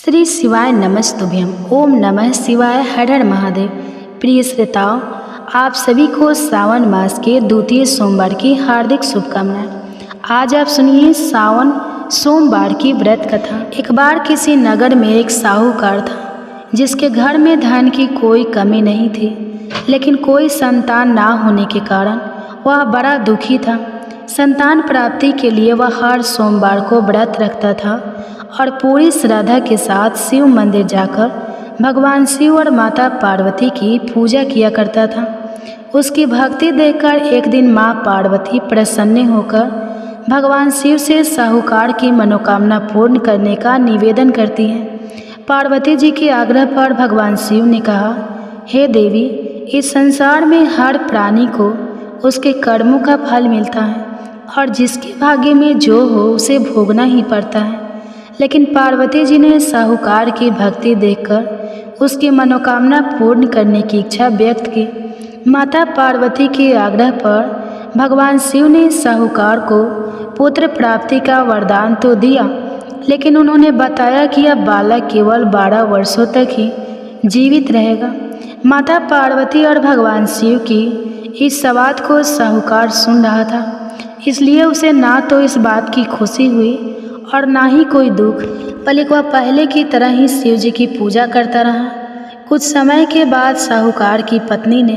श्री शिवाय नमस्तुभ्यम। ओम नमः शिवाय। हर हर महादेव। प्रिय श्रोताओं, आप सभी को सावन मास के द्वितीय सोमवार की हार्दिक शुभकामनाएं। आज आप सुनिए सावन सोमवार की व्रत कथा। एक बार किसी नगर में एक साहूकार था जिसके घर में धन की कोई कमी नहीं थी, लेकिन कोई संतान ना होने के कारण वह बड़ा दुखी था। संतान प्राप्ति के लिए वह हर सोमवार को व्रत रखता था और पूरी श्रद्धा के साथ शिव मंदिर जाकर भगवान शिव और माता पार्वती की पूजा किया करता था। उसकी भक्ति देखकर एक दिन माँ पार्वती प्रसन्न होकर भगवान शिव से साहूकार की मनोकामना पूर्ण करने का निवेदन करती हैं। पार्वती जी के आग्रह पर भगवान शिव ने कहा, हे देवी, इस संसार में हर प्राणी को उसके कर्मों का फल मिलता है और जिसके भाग्य में जो हो उसे भोगना ही पड़ता है। लेकिन पार्वती जी ने साहूकार की भक्ति देखकर उसकी मनोकामना पूर्ण करने की इच्छा व्यक्त की। माता पार्वती के आग्रह पर भगवान शिव ने साहूकार को पुत्र प्राप्ति का वरदान तो दिया, लेकिन उन्होंने बताया कि यह बालक केवल 12 वर्षों तक ही जीवित रहेगा। माता पार्वती और भगवान शिव की इस बात को साहूकार सुन रहा था, इसलिए उसे ना तो इस बात की खुशी हुई और ना ही कोई दुख, बल्कि वह पहले की तरह ही शिव जी की पूजा करता रहा। कुछ समय के बाद साहूकार की पत्नी ने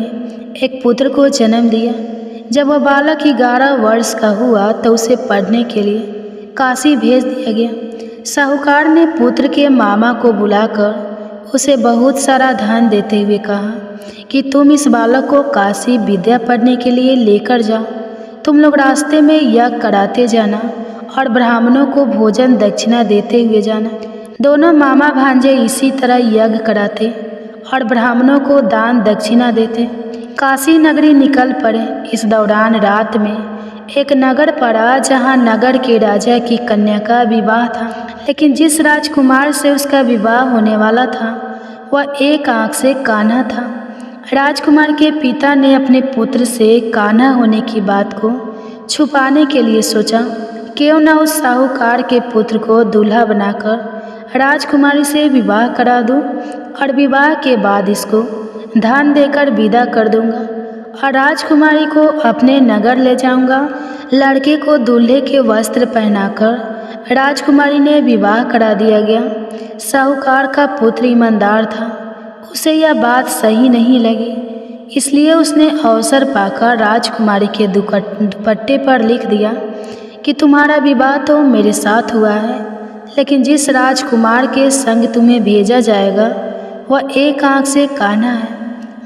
एक पुत्र को जन्म दिया। जब वह बालक 11 वर्ष का हुआ तो उसे पढ़ने के लिए काशी भेज दिया गया। साहूकार ने पुत्र के मामा को बुलाकर उसे बहुत सारा धन देते हुए कहा कि तुम इस बालक को काशी विद्या पढ़ने के लिए लेकर जाओ। तुम लोग रास्ते में यज्ञ कराते जाना और ब्राह्मणों को भोजन दक्षिणा देते हुए जाना। दोनों मामा भांजे इसी तरह यज्ञ कराते और ब्राह्मणों को दान दक्षिणा देते। काशी नगरी निकल पड़े। इस दौरान रात में एक नगर पड़ा जहां नगर के राजा की कन्या का विवाह था, लेकिन जिस राजकुमार से उसका विवाह होने वाला था वह एक आंख से कान्हा था। राजकुमार के पिता ने अपने पुत्र से कान्हा होने की बात को छुपाने के लिए सोचा, क्यों न उस साहूकार के पुत्र को दूल्हा बनाकर राजकुमारी से विवाह करा दूं और विवाह के बाद इसको धन देकर विदा कर दूंगा और राजकुमारी को अपने नगर ले जाऊंगा। लड़के को दूल्हे के वस्त्र पहनाकर राजकुमारी ने विवाह करा दिया गया। साहूकार का पुत्र ईमानदार था, उसे यह बात सही नहीं लगी, इसलिए उसने अवसर पाकर राजकुमारी के दुपट्टे पर लिख दिया कि तुम्हारा विवाह तो मेरे साथ हुआ है, लेकिन जिस राजकुमार के संग तुम्हें भेजा जाएगा वह एक आंख से कान्हा है।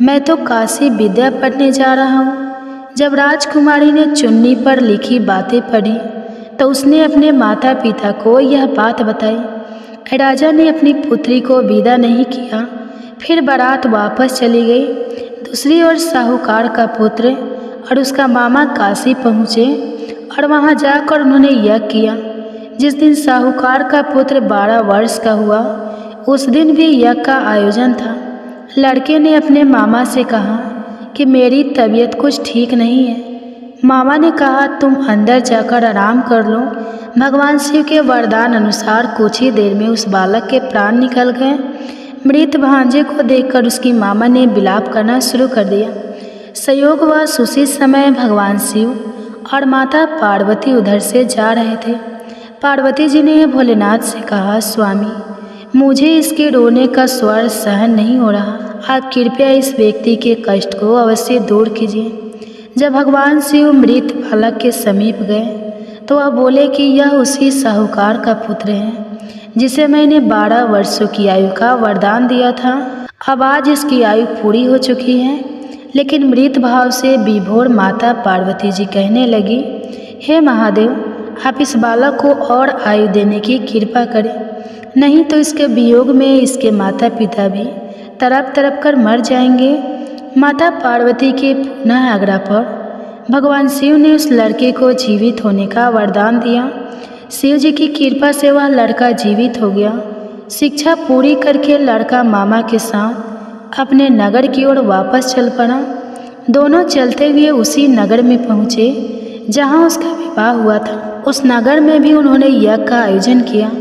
मैं तो काशी विद्या पढ़ने जा रहा हूँ। जब राजकुमारी ने चुन्नी पर लिखी बातें पढ़ी तो उसने अपने माता पिता को यह बात बताई। राजा ने अपनी पुत्री को विदा नहीं किया, फिर बारात वापस चली गई। दूसरी ओर साहूकार का पुत्र और उसका मामा काशी पहुँचे और वहां जाकर उन्होंने यज्ञ किया। जिस दिन साहूकार का पुत्र 12 वर्ष का हुआ उस दिन भी यज्ञ का आयोजन था। लड़के ने अपने मामा से कहा कि मेरी तबीयत कुछ ठीक नहीं है। मामा ने कहा, तुम अंदर जाकर आराम कर लो। भगवान शिव के वरदान अनुसार कुछ ही देर में उस बालक के प्राण निकल गए। मृत भांजे को देखकर उसकी मामा ने विलाप करना शुरू कर दिया। संयोगवश उसी समय भगवान शिव और माता पार्वती उधर से जा रहे थे। पार्वती जी ने भोलेनाथ से कहा, स्वामी, मुझे इसके रोने का स्वर सहन नहीं हो रहा, आप कृपया इस व्यक्ति के कष्ट को अवश्य दूर कीजिए। जब भगवान शिव मृत बालक के समीप गए तो वह बोले कि यह उसी साहूकार का पुत्र है जिसे मैंने 12 वर्षों की आयु का वरदान दिया था। अब आज इसकी आयु पूरी हो चुकी है। लेकिन मृत भाव से विभोर माता पार्वती जी कहने लगी, हे महादेव, आप इस बालक को और आयु देने की कृपा करें, नहीं तो इसके वियोग में इसके माता पिता भी तड़प तड़प कर मर जाएंगे। माता पार्वती के पुनः आग्रह पर भगवान शिव ने उस लड़के को जीवित होने का वरदान दिया। शिव जी की कृपा से वह लड़का जीवित हो गया। शिक्षा पूरी करके लड़का मामा के साथ अपने नगर की ओर वापस चल पड़ा। दोनों चलते हुए उसी नगर में पहुँचे जहाँ उसका विवाह हुआ था। उस नगर में भी उन्होंने यज्ञ का आयोजन किया।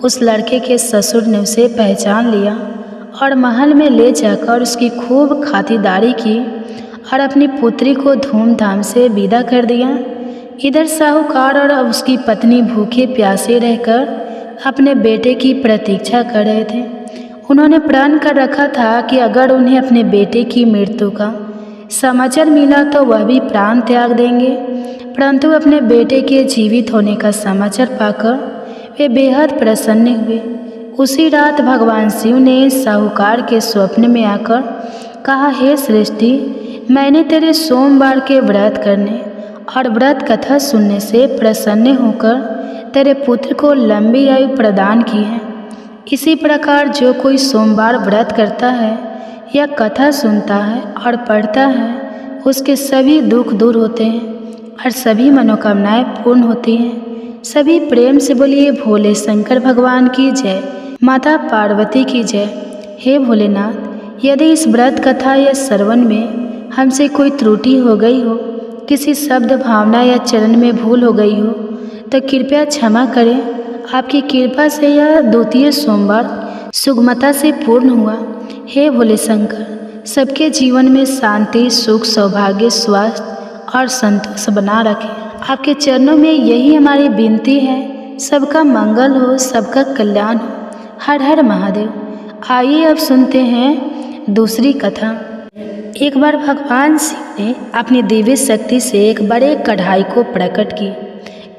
उस लड़के के ससुर ने उसे पहचान लिया और महल में ले जाकर उसकी खूब खातिरदारी की और अपनी पुत्री को धूमधाम से विदा कर दिया। इधर साहूकार और उसकी पत्नी भूखे प्यासे रहकर अपने बेटे की प्रतीक्षा कर रहे थे। उन्होंने प्रण कर रखा था कि अगर उन्हें अपने बेटे की मृत्यु का समाचार मिला तो वह भी प्राण त्याग देंगे, परंतु अपने बेटे के जीवित होने का समाचार पाकर वे बेहद प्रसन्न हुए। उसी रात भगवान शिव ने साहूकार के स्वप्न में आकर कहा, हे सृष्टि, मैंने तेरे सोमवार के व्रत करने और व्रत कथा सुनने से प्रसन्न होकर तेरे पुत्र को लंबी आयु प्रदान की है। इसी प्रकार जो कोई सोमवार व्रत करता है या कथा सुनता है और पढ़ता है, उसके सभी दुख दूर होते हैं और सभी मनोकामनाएं पूर्ण होती हैं। सभी प्रेम से बोलिए भोले शंकर भगवान की जय, माता पार्वती की जय। हे भोलेनाथ, यदि इस व्रत कथा या श्रवण में हमसे कोई त्रुटि हो गई हो, किसी शब्द भावना या चरण में भूल हो गई हो, तो कृपया क्षमा करें। आपकी कृपा से यह द्वितीय सोमवार सुगमता से पूर्ण हुआ। हे भोले शंकर, सबके जीवन में शांति, सुख, सौभाग्य, स्वास्थ्य और संतोष बना रखें। आपके चरणों में यही हमारी विनती है। सबका मंगल हो, सबका कल्याण हो। हर हर महादेव। आइए अब सुनते हैं दूसरी कथा। एक बार भगवान शिव ने अपनी दिव्य शक्ति से एक बड़े कढ़ाई को प्रकट की।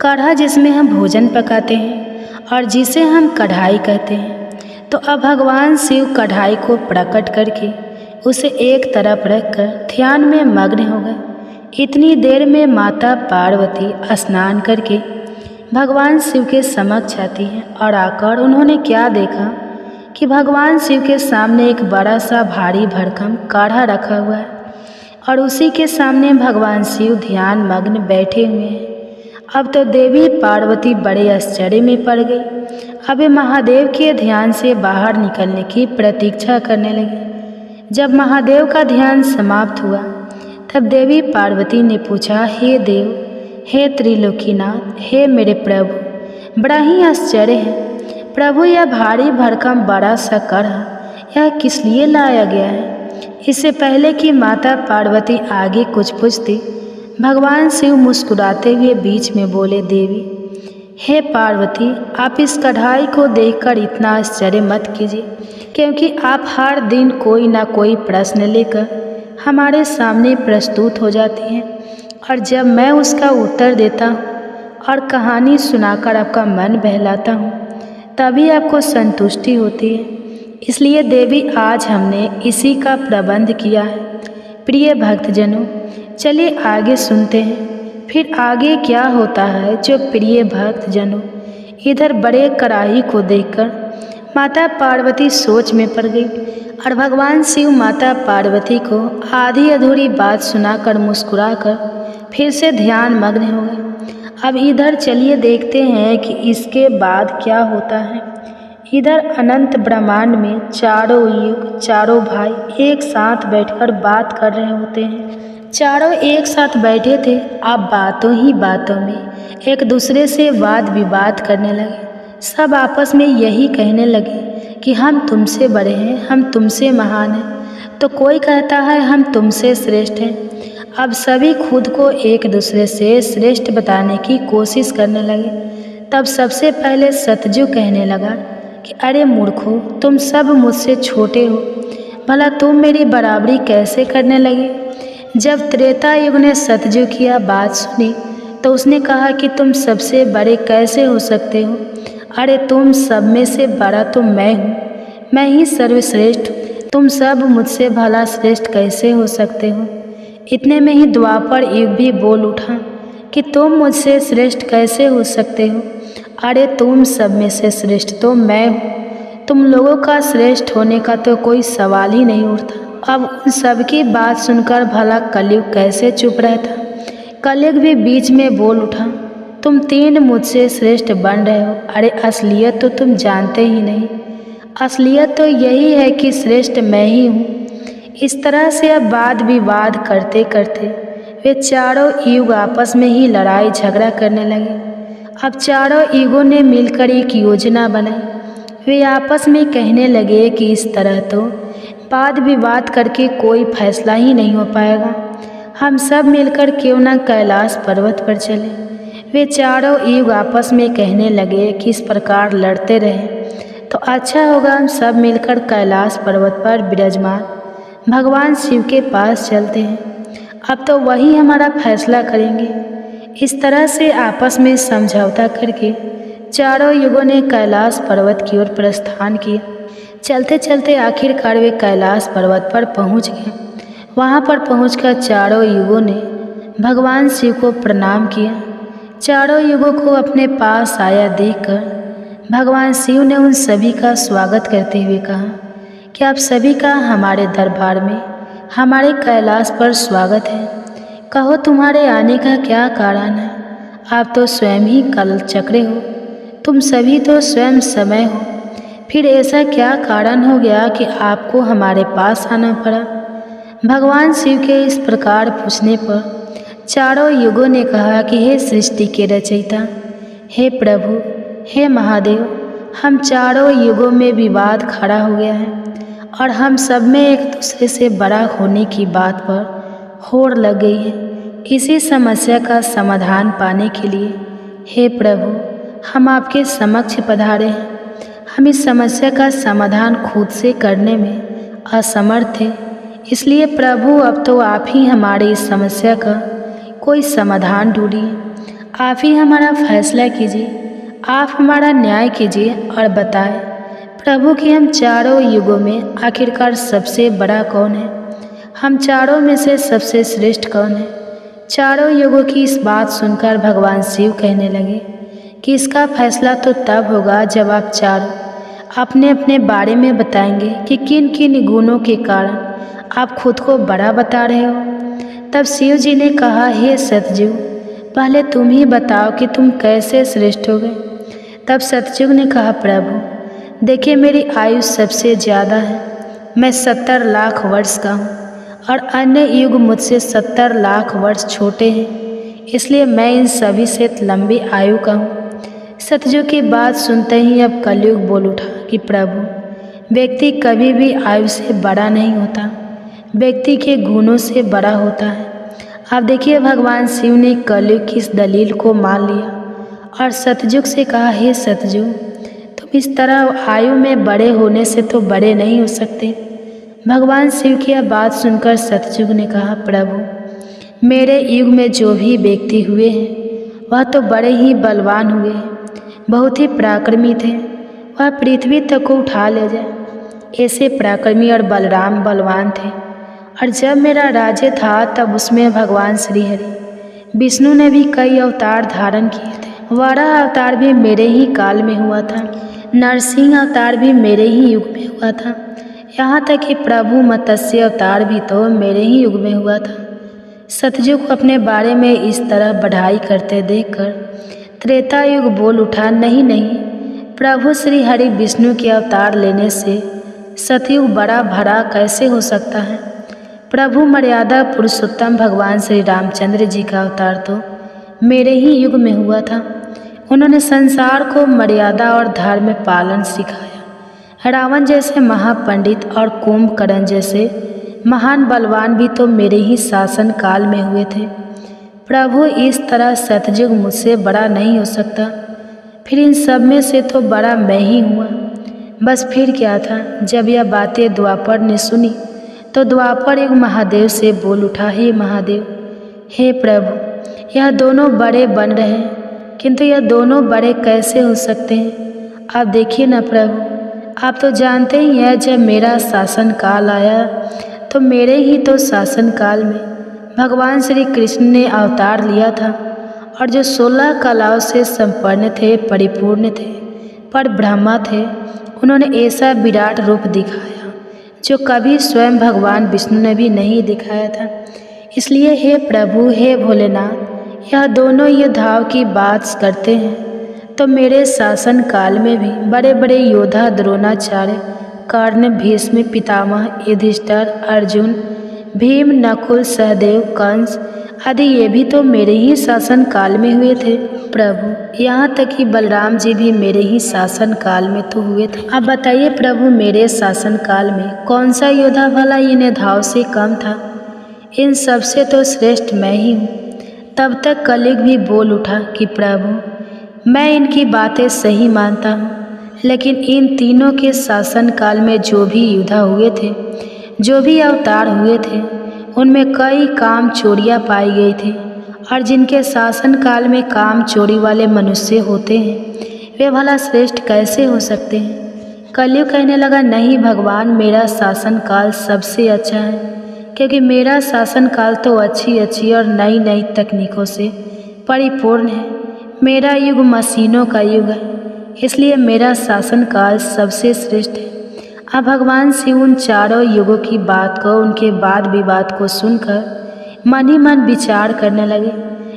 कढ़ा जिसमें हम भोजन पकाते हैं और जिसे हम कढ़ाई कहते हैं। तो अब भगवान शिव कढ़ाई को प्रकट करके उसे एक तरफ रखकर ध्यान में मग्न हो गए। इतनी देर में माता पार्वती स्नान करके भगवान शिव के समक्ष आती हैं और आकर उन्होंने क्या देखा कि भगवान शिव के सामने एक बड़ा सा भारी भरकम काढ़ा रखा हुआ है और उसी के सामने भगवान शिव ध्यान मग्न बैठे हुए हैं। अब तो देवी पार्वती बड़े आश्चर्य में पड़ गई। अब वे महादेव के ध्यान से बाहर निकलने की प्रतीक्षा करने लगी। जब महादेव का ध्यान समाप्त हुआ तब देवी पार्वती ने पूछा, हे देव, हे त्रिलोकीनाथ, हे मेरे प्रभु, बड़ा ही आश्चर्य है प्रभु, यह भारी भरकम बड़ा सा कढ़ा यह किस लिए लाया गया है? इससे पहले कि माता पार्वती आगे कुछ पूछती, भगवान शिव मुस्कुराते हुए बीच में बोले, देवी, हे पार्वती, आप इस कढ़ाई को देखकर इतना आश्चर्य मत कीजिए, क्योंकि आप हर दिन कोई ना कोई प्रश्न लेकर हमारे सामने प्रस्तुत हो जाती हैं और जब मैं उसका उत्तर देता हूँ और कहानी सुनाकर आपका मन बहलाता हूँ, तभी आपको संतुष्टि होती है। इसलिए देवी, आज हमने इसी का प्रबंध किया है। प्रिय भक्तजनों, चलिए आगे सुनते हैं फिर आगे क्या होता है। जो प्रिय भक्तजनों, इधर बड़े कढ़ाई को देखकर माता पार्वती सोच में पड़ गई और भगवान शिव माता पार्वती को आधी अधूरी बात सुनाकर मुस्कुराकर फिर से ध्यान मग्न हो गए। अब इधर चलिए देखते हैं कि इसके बाद क्या होता है। इधर अनंत ब्रह्मांड में चारों युग, चारों भाई एक साथ बैठकर बात कर रहे होते हैं। चारों एक साथ बैठे थे। अब बातों ही बातों में एक दूसरे से वाद विवाद करने लगे। सब आपस में यही कहने लगे कि हम तुमसे बड़े हैं, हम तुमसे महान हैं। तो कोई कहता है हम तुमसे श्रेष्ठ हैं। अब सभी खुद को एक दूसरे से श्रेष्ठ बताने की कोशिश करने लगे। तब सबसे पहले सतजू कहने लगा कि अरे मूर्खों, तुम सब मुझसे छोटे हो, भला तुम मेरी बराबरी कैसे करने लगे? जब त्रेता युग ने सतजू की बात सुनी तो उसने कहा कि तुम सबसे बड़े कैसे हो सकते हो? अरे तुम सब में से बड़ा तो मैं हूँ, मैं ही सर्वश्रेष्ठ हूँ। तुम सब मुझसे भला श्रेष्ठ कैसे हो सकते हो? इतने में ही द्वापर युग भी बोल उठा कि तुम मुझसे श्रेष्ठ कैसे हो सकते हो? अरे तुम सब में से श्रेष्ठ तो मैं हूँ, तुम लोगों का श्रेष्ठ होने का तो कोई सवाल ही नहीं उठता। अब उन सबकी बात सुनकर भला कलयुग कैसे चुप रहता? कलयुग भी बीच में बोल उठा, तुम तीन मुझसे श्रेष्ठ बन रहे हो। अरे असलियत तो तुम जानते ही नहीं, असलियत तो यही है कि श्रेष्ठ मैं ही हूँ। इस तरह से अब वाद विवाद करते करते वे चारों युग आपस में ही लड़ाई झगड़ा करने लगे अब चारों युगों ने मिलकर एक योजना बनाई। वे आपस में कहने लगे कि इस तरह तो वाद विवाद करके कोई फैसला ही नहीं हो पाएगा। हम सब मिलकर क्यों न कैलाश पर्वत पर चले। वे चारों युग आपस में कहने लगे कि इस प्रकार लड़ते रहें तो अच्छा होगा, हम सब मिलकर कैलाश पर्वत पर विराजमान भगवान शिव के पास चलते हैं। अब तो वही हमारा फैसला करेंगे। इस तरह से आपस में समझौता करके चारों युगों ने कैलाश पर्वत की ओर प्रस्थान किया। चलते चलते आखिरकार वे कैलाश पर्वत पर पहुंच गए। वहां पर पहुंचकर चारों युगों ने भगवान शिव को प्रणाम किया। चारों युगों को अपने पास आया देखकर भगवान शिव ने उन सभी का स्वागत करते हुए कहा कि आप सभी का हमारे दरबार में, हमारे कैलाश पर स्वागत है। कहो तुम्हारे आने का क्या कारण है। आप तो स्वयं ही कल चक्रे हो, तुम सभी तो स्वयं समय हो, फिर ऐसा क्या कारण हो गया कि आपको हमारे पास आना पड़ा। भगवान शिव के इस प्रकार पूछने पर चारों युगों ने कहा कि हे सृष्टि के रचयिता, हे प्रभु, हे महादेव, हम चारों युगों में विवाद खड़ा हो गया है और हम सब में एक दूसरे से बड़ा होने की बात पर होड़ लग गई है। इसी समस्या का समाधान पाने के लिए हे प्रभु हम आपके समक्ष पधारे हैं। हम इस समस्या का समाधान खुद से करने में असमर्थ थे, इसलिए प्रभु अब तो आप ही हमारी इस समस्या का कोई समाधान ढूंढिए। आप ही हमारा फैसला कीजिए, आप हमारा न्याय कीजिए और बताएं प्रभु कि हम चारों युगों में आखिरकार सबसे बड़ा कौन है, हम चारों में से सबसे श्रेष्ठ कौन है। चारों युगों की इस बात सुनकर भगवान शिव कहने लगे कि इसका फैसला तो तब होगा जब आप चारों अपने अपने बारे में बताएंगे कि किन किन गुणों के कारण आप खुद को बड़ा बता रहे हो। तब शिव जी ने कहा, हे सतयुग, पहले तुम ही बताओ कि तुम कैसे श्रेष्ठ हो गए। तब सतयुग ने कहा, प्रभु देखिए मेरी आयु सबसे ज़्यादा है, मैं 70 लाख वर्ष का हूँ और अन्य युग मुझसे 70 लाख वर्ष छोटे हैं, इसलिए मैं इन सभी से लंबी आयु का हूँ। सतयुग की बात सुनते ही अब कलयुग बोल उठा कि प्रभु व्यक्ति कभी भी आयु से बड़ा नहीं होता, व्यक्ति के गुणों से बड़ा होता है। अब देखिए भगवान शिव ने कलयुग की इस दलील को मान लिया और सतयुग से कहा, हे सतयुग, तुम इस तरह आयु में बड़े होने से तो बड़े नहीं हो सकते। भगवान शिव की यह बात सुनकर सतयुग ने कहा, प्रभु मेरे युग में जो भी व्यक्ति हुए हैं वह तो बड़े ही बलवान हुए हैं, बहुत ही पराक्रमी थे, वह पृथ्वी तक को उठा ले जाए, ऐसे पराक्रमी और बलराम बलवान थे। और जब मेरा राज्य था तब उसमें भगवान श्री हरि विष्णु ने भी कई अवतार धारण किए थे। वराह अवतार भी मेरे ही काल में हुआ था, नरसिंह अवतार भी मेरे ही युग में हुआ था, यहाँ तक कि प्रभु मत्स्य अवतार भी तो मेरे ही युग में हुआ था। सतयुग को अपने बारे में इस तरह बढ़ाई करते देखकर त्रेता युग बोल उठा, नहीं नहीं, प्रभु श्री हरि विष्णु के अवतार लेने से सतयुग बड़ा भरा कैसे हो सकता है। प्रभु मर्यादा पुरुषोत्तम भगवान श्री रामचंद्र जी का अवतार तो मेरे ही युग में हुआ था। उन्होंने संसार को मर्यादा और धर्म पालन सिखाया। रावण जैसे महापंडित और कुंभकर्ण जैसे महान बलवान भी तो मेरे ही शासन काल में हुए थे। प्रभु इस तरह सतयुग मुझसे बड़ा नहीं हो सकता, फिर इन सब में से तो बड़ा मैं ही हुआ। बस फिर क्या था। जब यह बातें द्वापर ने सुनी तो द्वापर युग महादेव से बोल उठा, हे महादेव, हे प्रभु, यह दोनों बड़े बन रहे हैं, किंतु यह दोनों बड़े कैसे हो सकते हैं। आप देखिए ना प्रभु, आप तो जानते ही हैं जब मेरा शासन काल आया तो मेरे ही तो शासन काल में भगवान श्री कृष्ण ने अवतार लिया था और जो 16 कलाओं से संपन्न थे, परिपूर्ण थे, पर ब्रह्मा थे, उन्होंने ऐसा विराट रूप दिखाया जो कभी स्वयं भगवान विष्णु ने भी नहीं दिखाया था। इसलिए हे प्रभु, हे भोलेनाथ, यह दोनों योद्धाओं की बात करते हैं तो मेरे शासन काल में भी बड़े बड़े योद्धा द्रोणाचार्य, कर्ण, भीष्म, पितामह, युधिष्ठिर, अर्जुन, भीम, नकुल, सहदेव, कंस आदि ये भी तो मेरे ही शासन काल में हुए थे। प्रभु, यहाँ तक कि बलराम जी भी मेरे ही शासन काल में तो हुए थे। अब बताइए प्रभु, मेरे शासन काल में कौन सा योद्धा भला इन्हें धाव से कम था? इन सबसे तो श्रेष्ठ मैं ही हूँ। तब तक कलिग भी बोल उठा कि प्रभु, मैं इनकी बातें सही मानता हूँ, लेकिन इन तीनों के शासन काल में जो भी योद्धा हुए थे, जो भी अवतार हुए थे, उनमें कई काम चोरियाँ पाई गई थी, और जिनके शासन काल में काम चोरी वाले मनुष्य होते हैं, वे भला श्रेष्ठ कैसे हो सकते हैं? कलयुग कहने लगा, नहीं भगवान, मेरा शासन काल सबसे अच्छा है, क्योंकि मेरा शासन काल तो अच्छी अच्छी और नई नई तकनीकों से परिपूर्ण है। मेरा युग मशीनों का युग है, इसलिए मेरा शासन काल सबसे श्रेष्ठ है। अब भगवान शिव उन चारों युगों की बात को, उनके वाद विवाद को सुनकर मन ही मन विचार करने लगे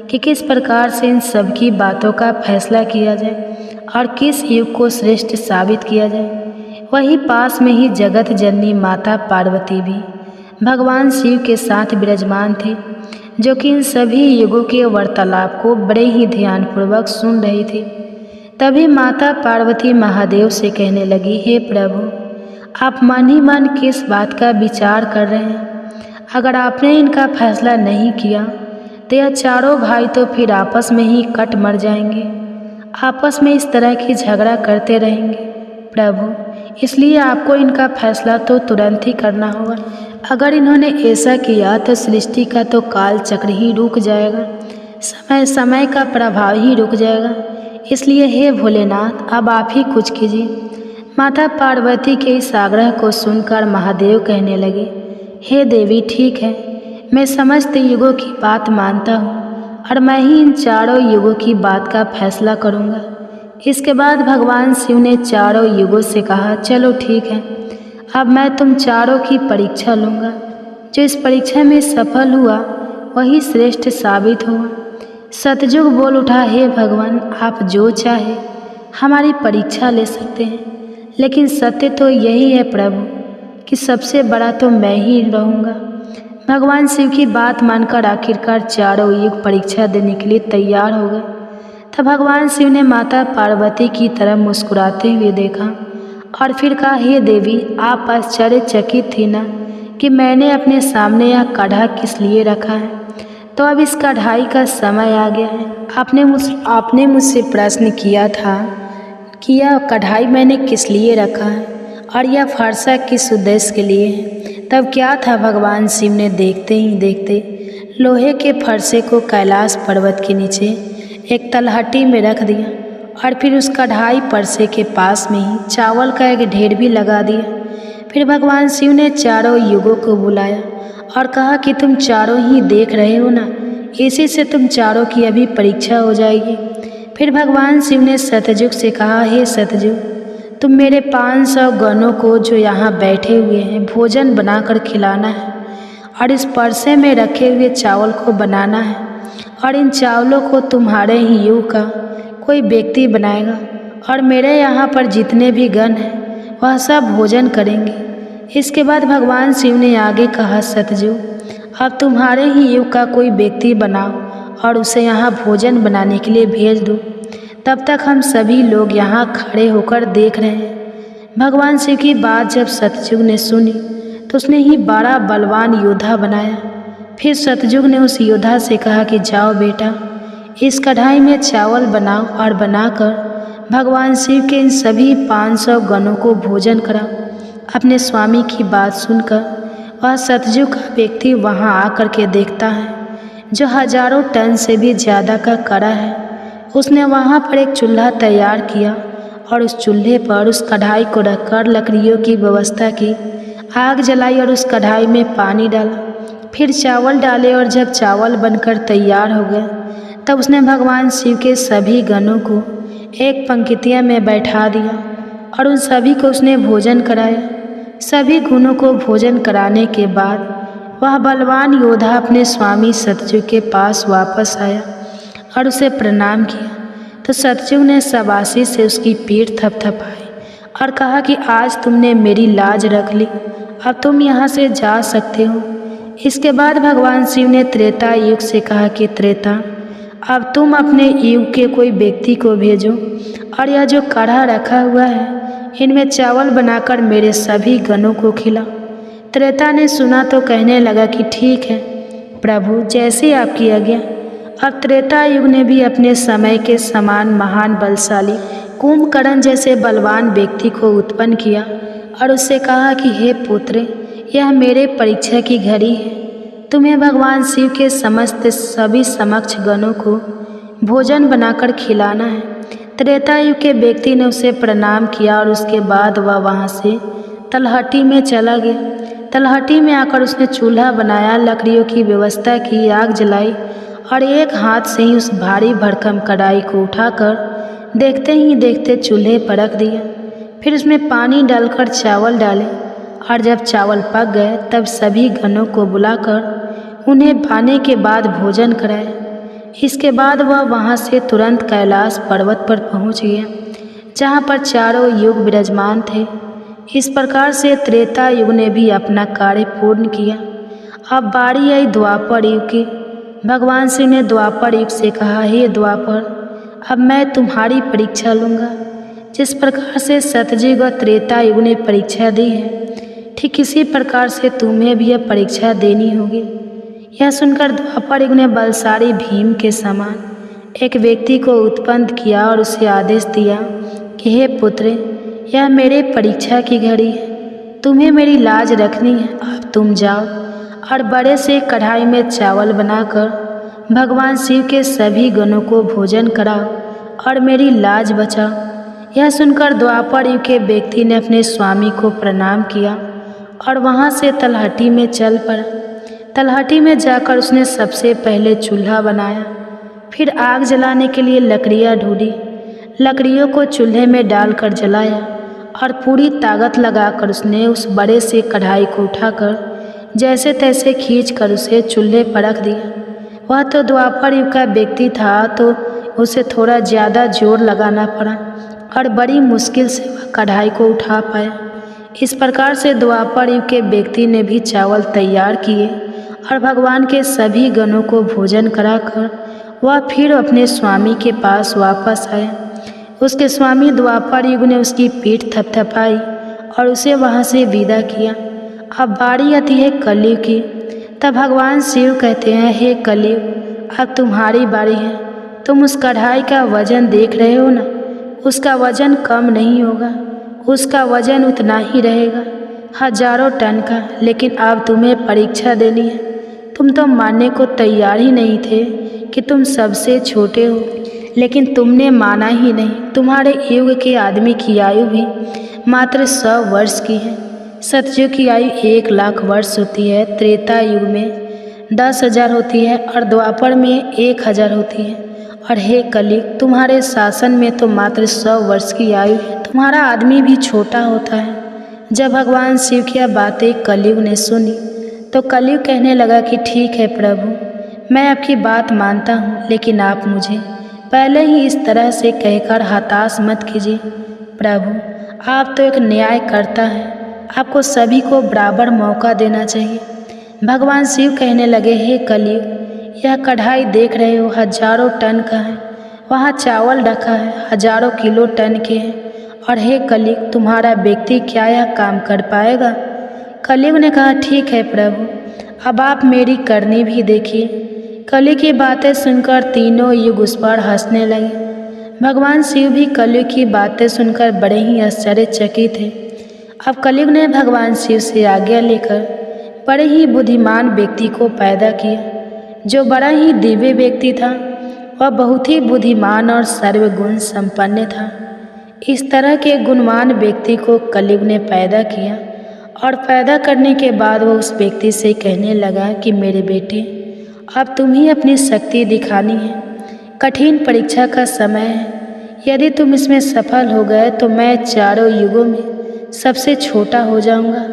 कि किस प्रकार से इन सब की बातों का फैसला किया जाए और किस युग को श्रेष्ठ साबित किया जाए। वहीं पास में ही जगत जननी माता पार्वती भी भगवान शिव के साथ विराजमान थे, जो कि इन सभी युगों के वार्तालाप को बड़े ही ध्यानपूर्वक सुन रही थी। तभी माता पार्वती महादेव से कहने लगी, हे प्रभु, आप मन ही मन किस बात का विचार कर रहे हैं? अगर आपने इनका फैसला नहीं किया तो यह चारों भाई तो फिर आपस में ही कट मर जाएंगे, आपस में इस तरह की झगड़ा करते रहेंगे। प्रभु, इसलिए आपको इनका फैसला तो तुरंत ही करना होगा। अगर इन्होंने ऐसा किया तो सृष्टि का तो काल चक्र ही रुक जाएगा, समय का प्रभाव ही रुक जाएगा। इसलिए हे भोलेनाथ, अब आप ही कुछ कीजिए। माता पार्वती के इस आग्रह को सुनकर महादेव कहने लगे, हे देवी, ठीक है, मैं समस्त युगों की बात मानता हूँ और मैं ही इन चारों युगों की बात का फैसला करूँगा। इसके बाद भगवान शिव ने चारों युगों से कहा, चलो ठीक है, अब मैं तुम चारों की परीक्षा लूँगा। जो इस परीक्षा में सफल हुआ वही श्रेष्ठ साबित हुआ। सतयुग बोल उठा, हे भगवान, आप जो चाहे हमारी परीक्षा ले सकते हैं, लेकिन सत्य तो यही है प्रभु कि सबसे बड़ा तो मैं ही रहूँगा। भगवान शिव की बात मानकर आखिरकार चारों युग परीक्षा देने के लिए तैयार हो गए। तब भगवान शिव ने माता पार्वती की तरफ मुस्कुराते हुए देखा और फिर कहा, हे देवी, आप आश्चर्यचकित थी ना कि मैंने अपने सामने यह कढ़ा किस लिए रखा है? तो अब इस कढ़ाई का समय आ गया है। आपने मुझसे प्रश्न किया था कि यह कढ़ाई मैंने किस लिए रखा है और यह फरसा किस उद्देश्य के लिए है। तब क्या था, भगवान शिव ने देखते ही देखते लोहे के फरसे को कैलाश पर्वत के नीचे एक तलहटी में रख दिया और फिर उस कढ़ाई परसे के पास में ही चावल का एक ढेर भी लगा दिया। फिर भगवान शिव ने चारों युगों को बुलाया और कहा कि तुम चारों ही देख रहे हो ना, इसी से तुम चारों की अभी परीक्षा हो जाएगी। फिर भगवान शिव ने सतयुग से कहा, हे सतयुग, तुम मेरे 500 गणों को जो यहाँ बैठे हुए हैं भोजन बनाकर खिलाना है और इस परसे में रखे हुए चावल को बनाना है और इन चावलों को तुम्हारे ही युग का कोई व्यक्ति बनाएगा और मेरे यहाँ पर जितने भी गण हैं वह सब भोजन करेंगे। इसके बाद भगवान शिव ने आगे कहा, सतयुग, अब तुम्हारे ही युग का कोई व्यक्ति बनाओ और उसे यहाँ भोजन बनाने के लिए भेज दो। तब तक हम सभी लोग यहाँ खड़े होकर देख रहे हैं। भगवान शिव की बात जब सतयुग ने सुनी तो उसने ही बड़ा बलवान योद्धा बनाया। फिर सतयुग ने उस योद्धा से कहा कि जाओ बेटा, इस कढ़ाई में चावल बनाओ और बनाकर भगवान शिव के इन सभी 500 गणों को भोजन कराओ। अपने स्वामी की बात सुनकर वह सतयुग का व्यक्ति वहाँ आकर के देखता है, जो हजारों टन से भी ज़्यादा का कड़ा है। उसने वहाँ पर एक चूल्हा तैयार किया और उस चूल्हे पर उस कढ़ाई को रखकर लकड़ियों की व्यवस्था की, आग जलाई और उस कढ़ाई में पानी डाला, फिर चावल डाले और जब चावल बनकर तैयार हो गए तब उसने भगवान शिव के सभी गणों को एक पंक्तियाँ में बैठा दिया और उन सभी को उसने भोजन कराया। सभी गुणों को भोजन कराने के बाद वह बलवान योद्धा अपने स्वामी सतयुग के पास वापस आया और उसे प्रणाम किया। तो सतयुग ने शाबाशी से उसकी पीठ थपथपाई और कहा कि आज तुमने मेरी लाज रख ली, अब तुम यहाँ से जा सकते हो। इसके बाद भगवान शिव ने त्रेता युग से कहा कि त्रेता, अब तुम अपने युग के कोई व्यक्ति को भेजो और यह जो कढ़ा रखा हुआ है इनमें चावल बनाकर मेरे सभी गणों को खिलाओ। त्रेता ने सुना तो कहने लगा कि ठीक है प्रभु, जैसी आपकी आज्ञा। अब त्रेता युग ने भी अपने समय के समान महान बलशाली कुंभकर्ण जैसे बलवान व्यक्ति को उत्पन्न किया और उससे कहा कि हे पुत्र, यह मेरे परीक्षा की घड़ी है। तुम्हें भगवान शिव के समस्त सभी समक्ष गणों को भोजन बनाकर खिलाना है। त्रेता युग के व्यक्ति ने उसे प्रणाम किया और उसके बाद वह वहाँ से तलहटी में चला गया। तलहटी में आकर उसने चूल्हा बनाया, लकड़ियों की व्यवस्था की, आग जलाई और एक हाथ से ही उस भारी भरकम कढ़ाई को उठाकर देखते ही देखते चूल्हे पर रख दिया। फिर उसमें पानी डालकर चावल डाले और जब चावल पक गए तब सभी गणों को बुलाकर उन्हें पाने के बाद भोजन कराया। इसके बाद वह वहाँ से तुरंत कैलाश पर्वत पर पहुँच गया, जहाँ पर चारों युग विराजमान थे। इस प्रकार से त्रेता युग ने भी अपना कार्य पूर्ण किया। अब बारी आई द्वापर युग की। भगवान शिव ने द्वापर युग से कहा, हे द्वापर, अब मैं तुम्हारी परीक्षा लूँगा। जिस प्रकार से सतयुग और त्रेता युग ने परीक्षा दी है, ठीक इसी प्रकार से तुम्हें भी यह परीक्षा देनी होगी। यह सुनकर द्वापर युग ने बलशाली भीम के समान एक व्यक्ति को उत्पन्न किया और उसे आदेश दिया कि हे पुत्र, यह मेरे परीक्षा की घड़ी है, तुम्हें मेरी लाज रखनी है। अब तुम जाओ और बड़े से कढ़ाई में चावल बनाकर भगवान शिव के सभी गणों को भोजन कराओ और मेरी लाज बचाओ। यह सुनकर द्वापर युग के व्यक्ति ने अपने स्वामी को प्रणाम किया और वहाँ से तलहटी में चल पड़ा। तलहटी में जाकर उसने सबसे पहले चूल्हा बनाया, फिर आग जलाने के लिए लकड़ियाँ ढूंढी, लकड़ियों को चूल्हे में डालकर जलाया और पूरी ताकत लगाकर उसने उस बड़े से कढ़ाई को उठाकर जैसे तैसे खींचकर उसे चूल्हे पर रख दिया। वह तो द्वापर युग का व्यक्ति था, तो उसे थोड़ा ज़्यादा जोर लगाना पड़ा और बड़ी मुश्किल से वह कढ़ाई को उठा पाया। इस प्रकार से द्वापर युग के व्यक्ति ने भी चावल तैयार किए और भगवान के सभी गणों को भोजन कराकर वह फिर अपने स्वामी के पास वापस आया। उसके स्वामी द्वापर युग ने उसकी पीठ थपथपाई और उसे वहाँ से विदा किया। अब बारी आती है कलयुग की। तब भगवान शिव कहते हैं, हे कलयुग, अब तुम्हारी बारी है। तुम उस कढ़ाई का वजन देख रहे हो ना, उसका वजन कम नहीं होगा, उसका वजन उतना ही रहेगा, हजारों टन का। लेकिन अब तुम्हें परीक्षा देनी है। तुम तो मानने को तैयार ही नहीं थे कि तुम सबसे छोटे हो, लेकिन तुमने माना ही नहीं। तुम्हारे युग के आदमी की आयु भी मात्र 100 वर्ष की है। सतयुग की आयु 1 लाख वर्ष होती है, त्रेता युग में 10,000 होती है और द्वापर में 1,000 होती है। और हे कलयुग, तुम्हारे शासन में तो मात्र 100 वर्ष की आयु है। तुम्हारा आदमी भी छोटा होता है। जब भगवान शिव की यह बातें कलयुग ने सुनी तो कलयुग कहने लगा कि ठीक है प्रभु, मैं आपकी बात मानता हूँ, लेकिन आप मुझे पहले ही इस तरह से कहकर हताश मत कीजिए। प्रभु, आप तो एक न्यायकर्ता हैं, आपको सभी को बराबर मौका देना चाहिए। भगवान शिव कहने लगे, हे कलयुग, यह कढ़ाई देख रहे हो, हजारों टन का है। वहाँ चावल रखा है, हजारों किलो टन के हैं। और हे कलयुग, तुम्हारा व्यक्ति क्या यह काम कर पाएगा? कलयुग ने कहा, ठीक है प्रभु, अब आप मेरी करनी भी देखिए। कलयुग की बातें सुनकर तीनों युग उस पर हंसने लगे। भगवान शिव भी कलयुग की बातें सुनकर बड़े ही आश्चर्यचकित थे। अब कलयुग ने भगवान शिव से आज्ञा लेकर बड़े ही बुद्धिमान व्यक्ति को पैदा किया, जो बड़ा ही दिव्य व्यक्ति था। वह बहुत ही बुद्धिमान और सर्वगुण संपन्न था। इस तरह के गुणवान व्यक्ति को कलयुग ने पैदा किया और पैदा करने के बाद वह उस व्यक्ति से कहने लगा कि मेरे बेटे, अब तुम्हें अपनी शक्ति दिखानी है। कठिन परीक्षा का समय है। यदि तुम इसमें सफल हो गए तो मैं चारों युगों में सबसे छोटा हो जाऊंगा।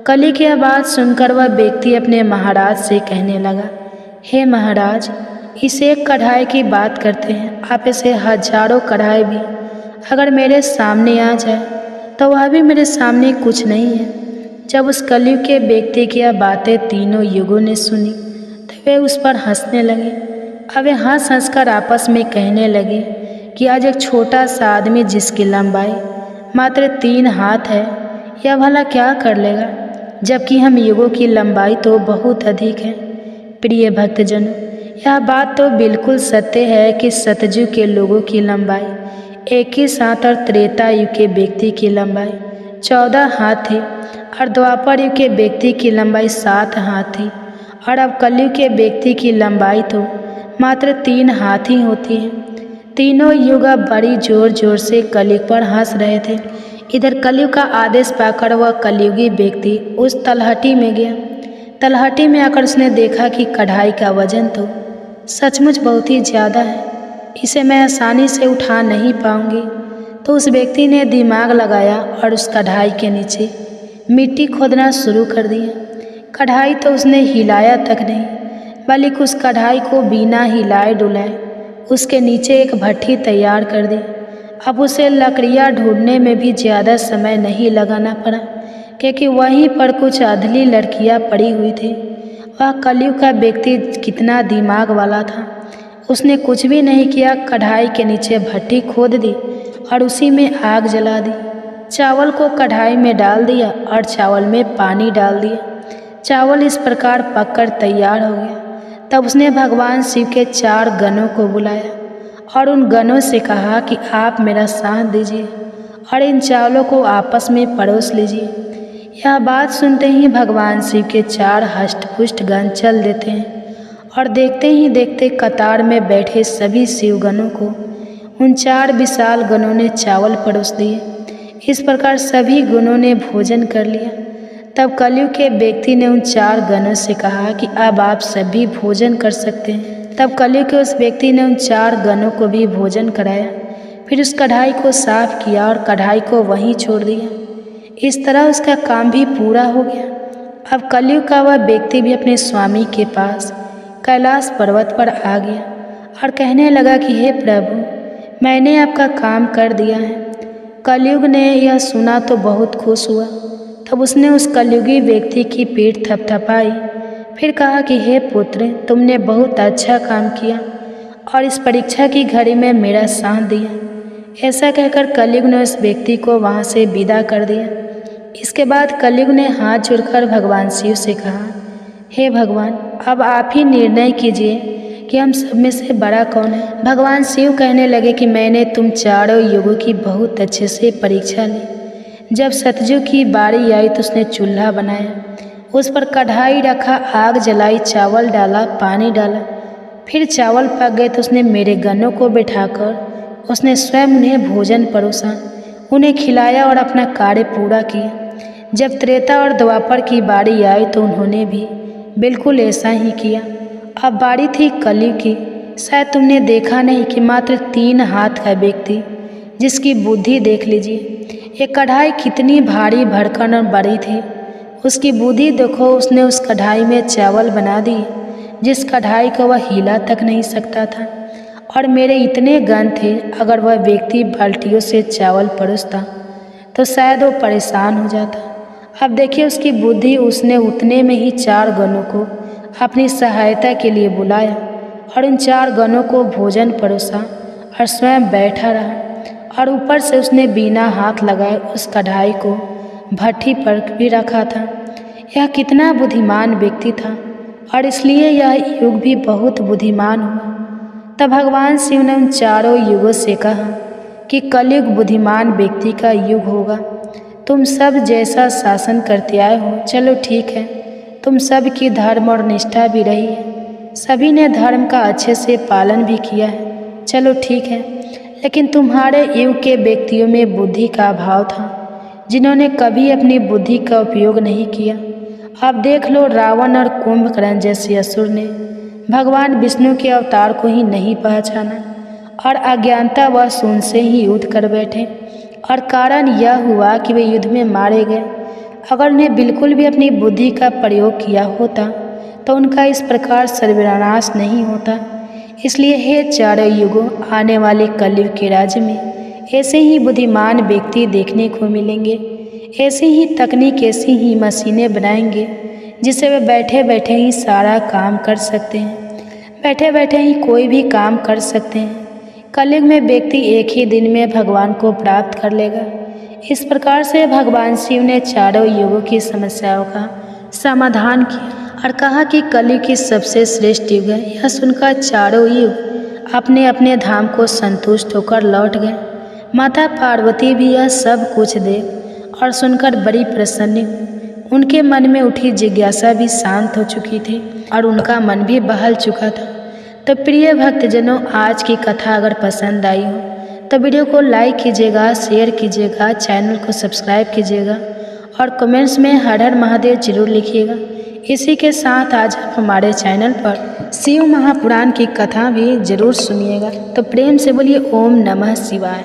कलयुग की बात सुनकर वह व्यक्ति अपने महाराज से कहने लगा, हे महाराज, इस एक कढ़ाई की बात करते हैं, आप इसे हजारों कढ़ाई भी अगर मेरे सामने आ जाए तो वह भी मेरे सामने कुछ नहीं है। जब उस कलयुग के व्यक्ति की यह बातें तीनों युगों ने सुनी तो वे उस पर हंसने लगे। अब वे हंस हंसकर आपस में कहने लगे कि आज एक छोटा सा आदमी जिसकी लंबाई मात्र 3 हाथ है, यह भला क्या कर लेगा, जबकि हम युगों की लंबाई तो बहुत अधिक है। प्रिय भक्तजनों, यह बात तो बिल्कुल सत्य है कि सतयुग के लोगों की लंबाई 21 हाथ और त्रेता युग के व्यक्ति की लंबाई 14 हाथ थी और द्वापर युग के व्यक्ति की लंबाई 7 हाथ थी और अब कलयुग के व्यक्ति की लंबाई तो मात्र 3 हाथ ही होती है। तीनों युग अब बड़ी जोर जोर से कलयुग पर हंस रहे थे। इधर कलयुग का आदेश पाकर वह कलयुगी व्यक्ति उस तलहटी में गया। तलहटी में आकर उसने देखा कि कढ़ाई का वजन तो सचमुच बहुत ही ज़्यादा है, इसे मैं आसानी से उठा नहीं पाऊंगी। तो उस व्यक्ति ने दिमाग लगाया और उस कढ़ाई के नीचे मिट्टी खोदना शुरू कर दिया। कढ़ाई तो उसने हिलाया तक नहीं, बल्कि उस कढ़ाई को बिना हिलाए डुलाए उसके नीचे एक भट्ठी तैयार कर दी। अब उसे लकड़ियाँ ढूंढने में भी ज़्यादा समय नहीं लगाना पड़ा, क्योंकि वहीं पर कुछ अधली लड़कियाँ पड़ी हुई थी। वह कलयुग का व्यक्ति कितना दिमाग वाला था, उसने कुछ भी नहीं किया, कढ़ाई के नीचे भट्ठी खोद दी और उसी में आग जला दी। चावल को कढ़ाई में डाल दिया और चावल में पानी डाल दिया। चावल इस प्रकार पककर तैयार हो गया। तब उसने भगवान शिव के 4 गणों को बुलाया और उन गणों से कहा कि आप मेरा साथ दीजिए और इन चावलों को आपस में परोस लीजिए। यह बात सुनते ही भगवान शिव के 4 हष्ट-पुष्ट गण चल देते हैं और देखते ही देखते कतार में बैठे सभी शिवगणों को उन 4 विशाल गणों ने चावल परोस दिए। इस प्रकार सभी गणों ने भोजन कर लिया। तब कलयुग के व्यक्ति ने उन 4 गणों से कहा कि अब आप सभी भोजन कर सकते हैं। तब कलयुग के उस व्यक्ति ने उन 4 गणों को भी भोजन कराया, फिर उस कढ़ाई को साफ किया और कढ़ाई को वहीं छोड़ दिया। इस तरह उसका काम भी पूरा हो गया। अब कलयुग का वह व्यक्ति भी अपने स्वामी के पास कैलाश पर्वत पर आ गया और कहने लगा कि हे प्रभु, मैंने आपका काम कर दिया है। कलयुग ने यह सुना तो बहुत खुश हुआ। तब उसने उस कलयुगी व्यक्ति की पीठ थपथपाई, फिर कहा कि हे पुत्र, तुमने बहुत अच्छा काम किया और इस परीक्षा की घड़ी में मेरा साथ दिया। ऐसा कहकर कलयुग ने उस व्यक्ति को वहाँ से विदा कर दिया। इसके बाद कलयुग ने हाथ जोड़कर भगवान शिव से कहा, हे भगवान, अब आप ही निर्णय कीजिए कि हम सब में से बड़ा कौन है। भगवान शिव कहने लगे कि मैंने तुम चारों युगों की बहुत अच्छे से परीक्षा ली। जब सतयुग की बारी आई तो उसने चूल्हा बनाया, उस पर कढ़ाई रखा, आग जलाई, चावल डाला, पानी डाला। फिर चावल पक गए तो उसने मेरे गणों को बिठाकर उसने स्वयं उन्हें भोजन परोसा, उन्हें खिलाया और अपना कार्य पूरा किया। जब त्रेता और द्वापर की बारी आई तो उन्होंने भी बिल्कुल ऐसा ही किया। अब बारी थी कलयुग की। शायद तुमने देखा नहीं कि मात्र 3 हाथ का व्यक्ति, जिसकी बुद्धि देख लीजिए, ये कढ़ाई कितनी भारी भरकम और बड़ी थी। उसकी बुद्धि देखो, उसने उस कढ़ाई में चावल बना दी जिस कढ़ाई को वह हिला तक नहीं सकता था। और मेरे इतने गण थे, अगर वह व्यक्ति बाल्टियों से चावल परोसता तो शायद वो परेशान हो जाता। अब देखिए उसकी बुद्धि, उसने उतने में ही 4 गणों को अपनी सहायता के लिए बुलाया और उन 4 गणों को भोजन परोसा और स्वयं बैठा रहा और ऊपर से उसने बिना हाथ लगाए उस कढ़ाई को भट्ठी पर भी रखा था। यह कितना बुद्धिमान व्यक्ति था और इसलिए यह युग भी बहुत बुद्धिमान हुआ। तब भगवान शिव ने उन चारों युगों से कहा कि कलयुग बुद्धिमान व्यक्ति का युग होगा। तुम सब जैसा शासन करते आए हो, चलो ठीक है, तुम सब की धर्म और निष्ठा भी रही है, सभी ने धर्म का अच्छे से पालन भी किया है, चलो ठीक है। लेकिन तुम्हारे युग के व्यक्तियों में बुद्धि का अभाव था, जिन्होंने कभी अपनी बुद्धि का उपयोग नहीं किया। अब देख लो, रावण और कुंभकर्ण जैसे असुर ने भगवान विष्णु के अवतार को ही नहीं पहचाना और अज्ञानतावश उनसे ही युद्ध कर बैठे और कारण यह हुआ कि वे युद्ध में मारे गए। अगर उन्हें बिल्कुल भी अपनी बुद्धि का प्रयोग किया होता तो उनका इस प्रकार सर्वनाश नहीं होता। इसलिए हे चारों युगों, आने वाले कलयुग के राज्य में ऐसे ही बुद्धिमान व्यक्ति देखने को मिलेंगे। ऐसी ही तकनीक, ऐसी ही मशीनें बनाएंगे जिससे वे बैठे बैठे ही सारा काम कर सकते हैं। बैठे बैठे ही कोई भी काम कर सकते हैं। कलयुग में व्यक्ति एक ही दिन में भगवान को प्राप्त कर लेगा। इस प्रकार से भगवान शिव ने चारों युगों की समस्याओं का समाधान किया और कहा कि कलयुग की सबसे श्रेष्ठ युग है। यह सुनकर चारों युग अपने अपने धाम को संतुष्ट होकर लौट गए। माता पार्वती भी यह सब कुछ देख और सुनकर बड़ी प्रसन्न हुई। उनके मन में उठी जिज्ञासा भी शांत हो चुकी थी और उनका मन भी बहल चुका था। तो प्रिय भक्तजनों, आज की कथा अगर पसंद आई हो तो वीडियो को लाइक कीजिएगा, शेयर कीजिएगा, चैनल को सब्सक्राइब कीजिएगा और कमेंट्स में हर हर महादेव जरूर लिखिएगा। इसी के साथ आज आप हमारे चैनल पर शिव महापुराण की कथा भी जरूर सुनिएगा। तो प्रेम से बोलिए ओम नमः शिवाय।